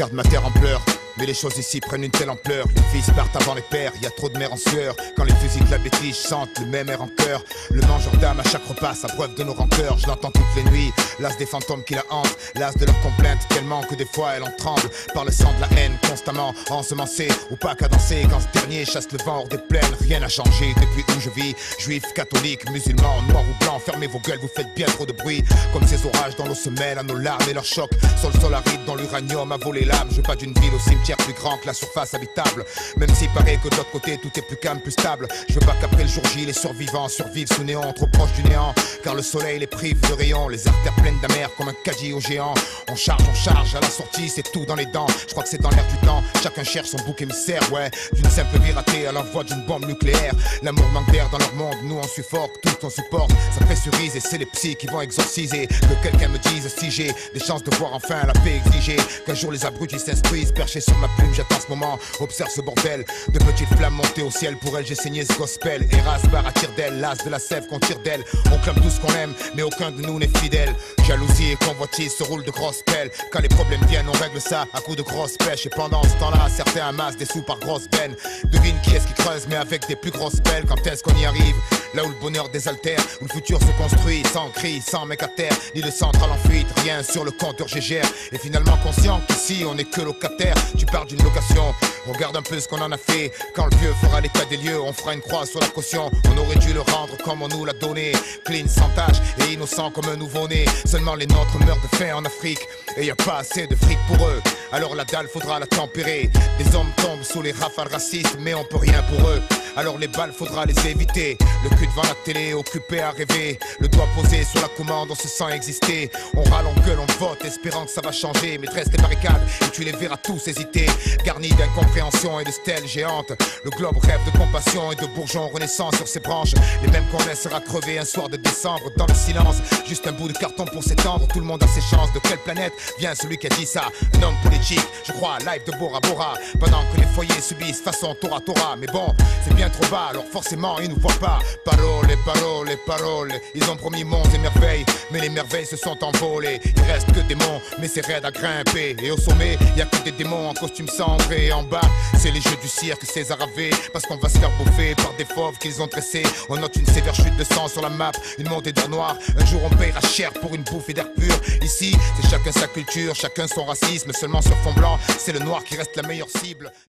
regarde ma terre en pleurs. Mais les choses ici prennent une telle ampleur. Les fils partent avant les pères, y a trop de mères en sueur. Quand les fusils de la bêtise chantent le même air en cœur. Le mangeur d'âme à chaque repas s'abreuve de nos rancœurs. Je l'entends toutes les nuits, l'as des fantômes qui la hantent. L'as de leurs complaintes tellement que des fois elle en tremble. Par le sang de la haine constamment ensemencé. Ou pas qu'à danser quand ce dernier chasse le vent hors des plaines. Rien n'a changé depuis où je vis. Juifs, catholiques, musulmans, noirs ou blancs. Fermez vos gueules, vous faites bien trop de bruit. Comme ces orages dans nos semelles à nos larmes et leurs chocs. Sur le sol aride dans l'uranium a volé l'âme. Je veux pas d'une ville au cimetière plus grand que la surface habitable. Même s'il paraît que de l'autre côté tout est plus calme, plus stable. Je veux pas qu'après le jour J les survivants survivent sous néant, trop proche du néant. Car le soleil les prive de rayons, les artères pleines d'amer comme un caddie au géant. On charge, à la sortie c'est tout dans les dents. Je crois que c'est dans l'air du temps, chacun cherche son bouc émissaire. Ouais, d'une simple vie ratée à l'envoi d'une bombe nucléaire. L'amour manque d'air dans leur monde, nous on suffoque, tout on supporte. Ça pressurise et c'est les psys qui vont exorciser. Que quelqu'un me dise si j'ai des chances de voir enfin la paix exiger. Qu'un jour les abrutis s'instruisent, perchés sur ma plume, j'attends ce moment. Observe ce bordel, de petites flammes montées au ciel. Pour elle j'ai saigné ce gospel. Eras barre à tire d'elle, l'as de la sève qu'on tire d'elle. On clame tout ce qu'on aime, mais aucun de nous n'est fidèle. Jalousie et convoitise se roulent de grosses pelles. Quand les problèmes viennent, on règle ça à coups de grosses pêches. Et pendant ce temps-là, certains amassent des sous par grosses peines. Devine qui est-ce qui creuse, mais avec des plus grosses pelles. Quand est-ce qu'on y arrive? Là où le bonheur désaltère, où le futur se construit, sans cri, sans mec à terre, ni de centrale en fuite, rien sur le compteur GGR. Et finalement conscient qu'ici on n'est que locataire. Tu parles d'une location, regarde un peu ce qu'on en a fait. Quand le vieux fera l'état des lieux, on fera une croix sur la caution. On aurait dû le rendre comme on nous l'a donné. Clean, sans tache et innocent comme un nouveau-né. Seulement les nôtres meurent de faim en Afrique. Et y a pas assez de fric pour eux. Alors la dalle faudra la tempérer. Des hommes tombent sous les rafales racistes, mais on peut rien pour eux. Alors les balles faudra les éviter. Le cul devant la télé, occupé à rêver. Le doigt posé sur la commande, on se sent exister. On râle, on gueule, on vote, espérant que ça va changer. Mais dresse les barricades et tu les verras tous hésiter. Garnis d'incompréhension et de stèles géantes. Le globe rêve de compassion et de bourgeons renaissants sur ses branches. Les mêmes qu'on laissera crever un soir de décembre dans le silence. Juste un bout de carton pour s'étendre. Tout le monde a ses chances. De quelle planète vient celui qui a dit ça? Un homme politique, je crois, live de Bora Bora. Pendant que les foyers subissent façon Tora Tora. Mais bon, c'est bien trop bas, alors forcément ils nous voient pas. Parole, parole, parole. Ils ont promis monts et merveilles, mais les merveilles se sont envolées. Il reste que des monts, mais c'est raide à grimper. Et au sommet, y a que des démons en costume sombre. Et en bas, c'est les jeux du cirque César avait. Parce qu'on va se faire bouffer par des fauves qu'ils ont dressés. On note une sévère chute de sang sur la map, une montée d'or noir. Un jour on paiera cher pour une bouffée d'air pur. Ici, c'est chacun sa culture, chacun son racisme. Seulement sur fond blanc, c'est le noir qui reste la meilleure cible.